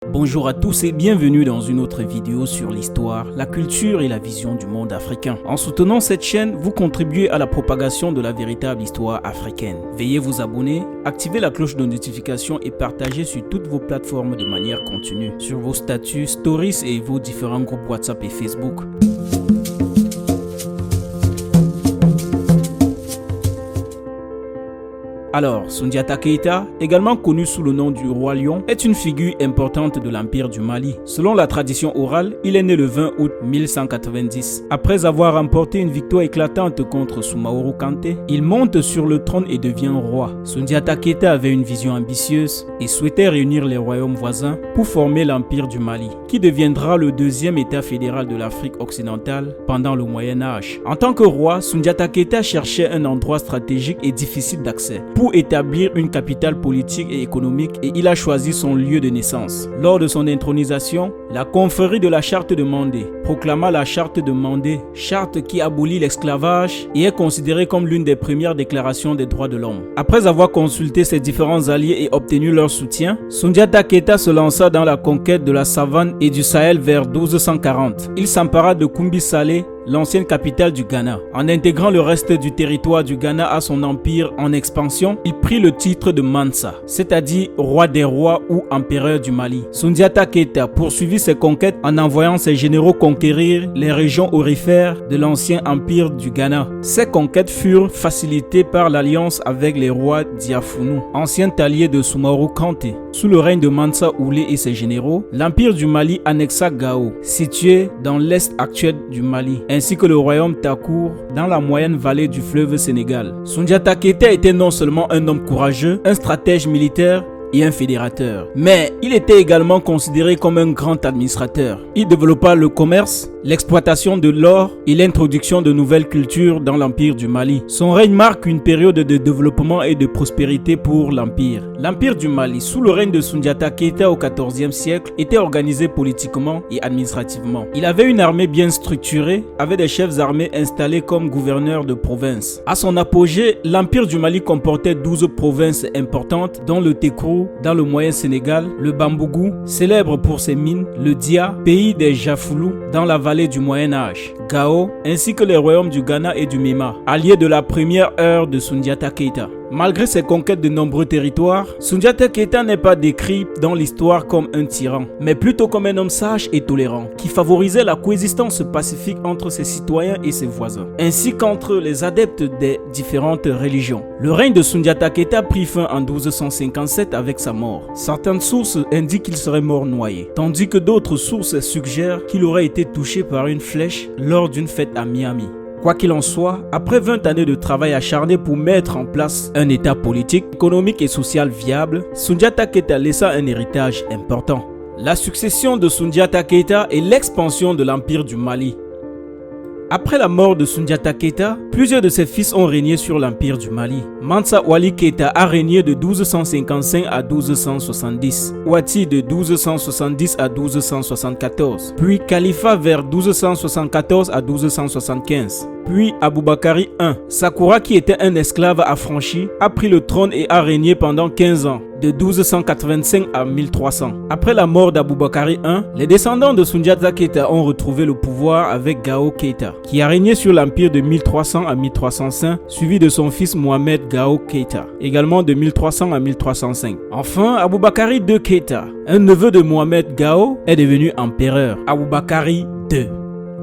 Bonjour à tous et bienvenue dans une autre vidéo sur l'histoire, la culture et la vision du monde africain. En soutenant cette chaîne, vous contribuez à la propagation de la véritable histoire africaine. Veuillez vous abonner, activer la cloche de notification et partager sur toutes vos plateformes de manière continue, sur vos statuts, stories et vos différents groupes WhatsApp et Facebook. Alors, Soundiata Keita, également connu sous le nom du roi lion, est une figure importante de l'Empire du Mali. Selon la tradition orale, il est né le 20 août 1190. Après avoir remporté une victoire éclatante contre Soumaoro Kanté, il monte sur le trône et devient roi. Soundiata Keita avait une vision ambitieuse et souhaitait réunir les royaumes voisins pour former l'Empire du Mali, qui deviendra le deuxième État fédéral de l'Afrique occidentale pendant le Moyen Âge. En tant que roi, Soundiata Keita cherchait un endroit stratégique et difficile d'accès pour établir une capitale politique et économique, et il a choisi son lieu de naissance. Lors de son intronisation, la confrérie de la charte de Mandé proclama la charte de Mandé, charte qui abolit l'esclavage et est considérée comme l'une des premières déclarations des droits de l'homme. Après avoir consulté ses différents alliés et obtenu leur soutien, Soundiata Keita se lança dans la conquête de la savane et du Sahel vers 1240. Il s'empara de Kumbi Salé, l'ancienne capitale du Ghana. En intégrant le reste du territoire du Ghana à son empire en expansion, il prit le titre de Mansa, c'est-à-dire roi des rois ou empereur du Mali. Soundiata Keita poursuivit ses conquêtes en envoyant ses généraux conquérir les régions aurifères de l'ancien empire du Ghana. Ces conquêtes furent facilitées par l'alliance avec les rois Diafounou, anciens alliés de Soumaoro Kanté. Sous le règne de Mansa Oulé et ses généraux, l'empire du Mali annexa Gao, situé dans l'est actuel du Mali, ainsi que le royaume Takour dans la moyenne vallée du fleuve Sénégal. Soundiata Keita était non seulement un homme courageux, un stratège militaire et un fédérateur, mais il était également considéré comme un grand administrateur. Il développa le commerce, l'exploitation de l'or et l'introduction de nouvelles cultures dans l'Empire du Mali. Son règne marque une période de développement et de prospérité pour l'Empire. L'Empire du Mali, sous le règne de Soundiata Keita au XIVe siècle, était organisé politiquement et administrativement. Il avait une armée bien structurée, avec des chefs armés installés comme gouverneurs de provinces. À son apogée, l'Empire du Mali comportait 12 provinces importantes, dont le Tékrou dans le moyen Sénégal, le Bambougou, célèbre pour ses mines, le Dia, pays des Jafoulous, dans la vallée du Moyen Âge, Gao, ainsi que les royaumes du Ghana et du Mema, alliés de la première heure de Soundiata Keita. Malgré ses conquêtes de nombreux territoires, Soundiata Keita n'est pas décrit dans l'histoire comme un tyran, mais plutôt comme un homme sage et tolérant, qui favorisait la coexistence pacifique entre ses citoyens et ses voisins, ainsi qu'entre les adeptes des différentes religions. Le règne de Soundiata Keita prit fin en 1257 avec sa mort. Certaines sources indiquent qu'il serait mort noyé, tandis que d'autres sources suggèrent qu'il aurait été touché par une flèche lors d'une fête à Miami. Quoi qu'il en soit, après 20 années de travail acharné pour mettre en place un état politique, économique et social viable, Soundiata Keita laissa un héritage important. La succession de Soundiata Keita et l'expansion de l'Empire du Mali. Après la mort de Soundiata Keita, plusieurs de ses fils ont régné sur l'Empire du Mali. Mansa Wali Keita a régné de 1255 à 1270, Ouati de 1270 à 1274, puis Khalifa vers 1274 à 1275. Puis Aboubakari I, Sakura qui était un esclave affranchi, a pris le trône et a régné pendant 15 ans, de 1285 à 1300. Après la mort d'Aboubakari I, les descendants de Soundiata Keita ont retrouvé le pouvoir avec Gao Keita, qui a régné sur l'empire de 1300 à 1305, suivi de son fils Mohamed Gao Keita, également de 1300 à 1305. Enfin, Aboubakari II Keita, un neveu de Mohamed Gao, est devenu empereur. Aboubakari II.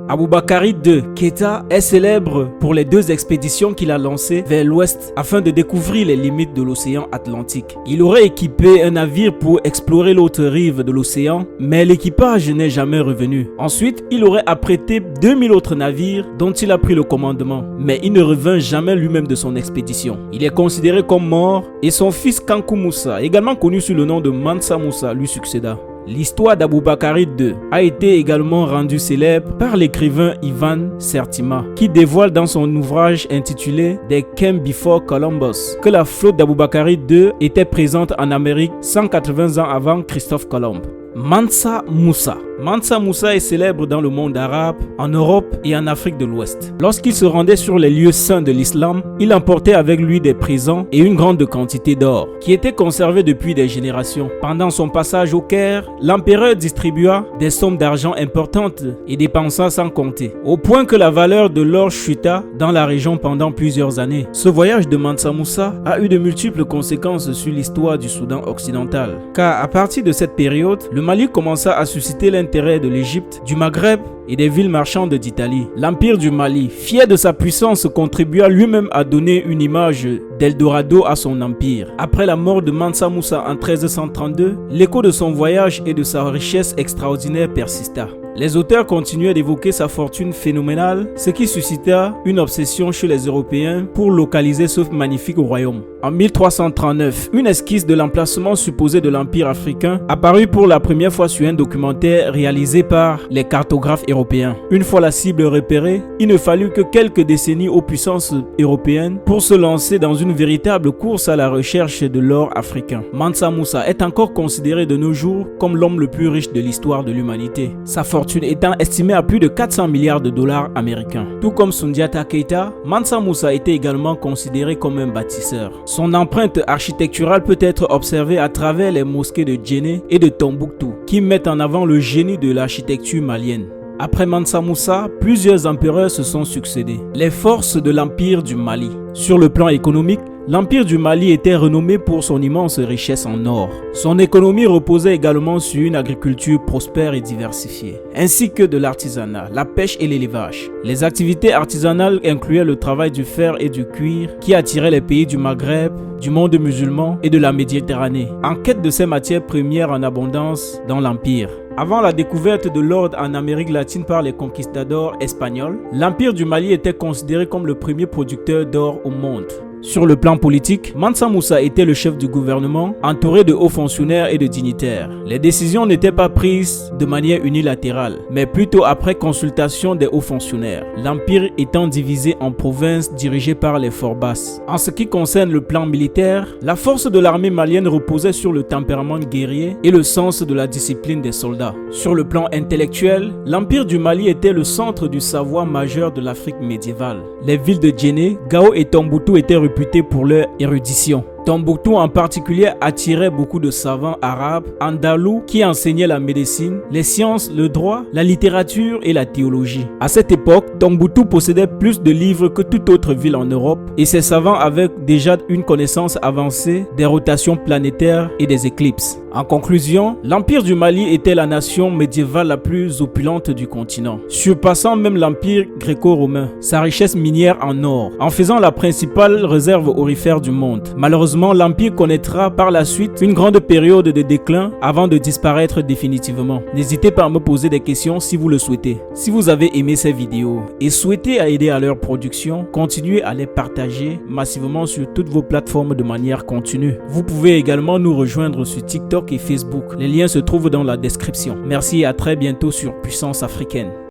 Aboubakari II Keita est célèbre pour les 2 expéditions qu'il a lancées vers l'ouest afin de découvrir les limites de l'océan Atlantique. Il aurait équipé un navire pour explorer l'autre rive de l'océan, mais l'équipage n'est jamais revenu. Ensuite, il aurait apprêté 2000 autres navires dont il a pris le commandement, mais il ne revint jamais lui-même de son expédition. Il est considéré comme mort et son fils Kankou Moussa, également connu sous le nom de Mansa Moussa, lui succéda. L'histoire d'Aboubakari II a été également rendue célèbre par l'écrivain Ivan Sertima, qui dévoile dans son ouvrage intitulé They Came Before Columbus que la flotte d'Aboubakari II était présente en Amérique 180 ans avant Christophe Colomb. Mansa Moussa Mansa Moussa est célèbre dans le monde arabe, en Europe et en Afrique de l'Ouest. Lorsqu'il se rendait sur les lieux saints de l'islam, il emportait avec lui des présents et une grande quantité d'or, qui étaient conservés depuis des générations. Pendant son passage au Caire, l'empereur distribua des sommes d'argent importantes et dépensa sans compter, au point que la valeur de l'or chuta dans la région pendant plusieurs années. Ce voyage de Mansa Moussa a eu de multiples conséquences sur l'histoire du Soudan occidental, car à partir de cette période, le Mali commença à susciter l'intérêt de l'Égypte, du Maghreb et des villes marchandes d'Italie. L'Empire du Mali, fier de sa puissance, contribua lui-même à donner une image d'Eldorado à son empire. Après la mort de Mansa Moussa en 1332, l'écho de son voyage et de sa richesse extraordinaire persista. Les auteurs continuaient d'évoquer sa fortune phénoménale, ce qui suscita une obsession chez les Européens pour localiser ce magnifique royaume. En 1339, une esquisse de l'emplacement supposé de l'Empire africain apparut pour la première fois sur un documentaire réalisé par les cartographes européens. Une fois la cible repérée, il ne fallut que quelques décennies aux puissances européennes pour se lancer dans une véritable course à la recherche de l'or africain. Mansa Moussa est encore considéré de nos jours comme l'homme le plus riche de l'histoire de l'humanité. Sa fortune étant estimée à plus de 400 milliards de dollars américains. Tout comme Soundiata Keita, Mansa Moussa était également considéré comme un bâtisseur. Son empreinte architecturale peut être observée à travers les mosquées de Djenné et de Tombouctou, qui mettent en avant le génie de l'architecture malienne. Après Mansa Moussa, plusieurs empereurs se sont succédés. Les forces de l'Empire du Mali. Sur le plan économique, l'Empire du Mali était renommé pour son immense richesse en or. Son économie reposait également sur une agriculture prospère et diversifiée, ainsi que de l'artisanat, la pêche et l'élevage. Les activités artisanales incluaient le travail du fer et du cuir qui attiraient les pays du Maghreb, du monde musulman et de la Méditerranée, en quête de ces matières premières en abondance dans l'Empire. Avant la découverte de l'or en Amérique latine par les conquistadors espagnols, l'Empire du Mali était considéré comme le premier producteur d'or au monde. Sur le plan politique, Mansa Moussa était le chef du gouvernement, entouré de hauts fonctionnaires et de dignitaires. Les décisions n'étaient pas prises de manière unilatérale, mais plutôt après consultation des hauts fonctionnaires, l'empire étant divisé en provinces dirigées par les Forbas. En ce qui concerne le plan militaire, la force de l'armée malienne reposait sur le tempérament guerrier et le sens de la discipline des soldats. Sur le plan intellectuel, l'Empire du Mali était le centre du savoir majeur de l'Afrique médiévale. Les villes de Djenné, Gao et Tombouctou étaient réputées pour leur érudition. Tombouctou en particulier attirait beaucoup de savants arabes, andalous qui enseignaient la médecine, les sciences, le droit, la littérature et la théologie. À cette époque, Tombouctou possédait plus de livres que toute autre ville en Europe et ses savants avaient déjà une connaissance avancée des rotations planétaires et des éclipses. En conclusion, l'Empire du Mali était la nation médiévale la plus opulente du continent, surpassant même l'Empire gréco-romain, sa richesse minière en or, en faisant la principale réserve aurifère du monde. Malheureusement, l'Empire connaîtra par la suite une grande période de déclin avant de disparaître définitivement. N'hésitez pas à me poser des questions si vous le souhaitez. Si vous avez aimé ces vidéos et souhaitez aider à leur production, continuez à les partager massivement sur toutes vos plateformes de manière continue. Vous pouvez également nous rejoindre sur TikTok et Facebook. Les liens se trouvent dans la description. Merci et à très bientôt sur Puissance Africaine.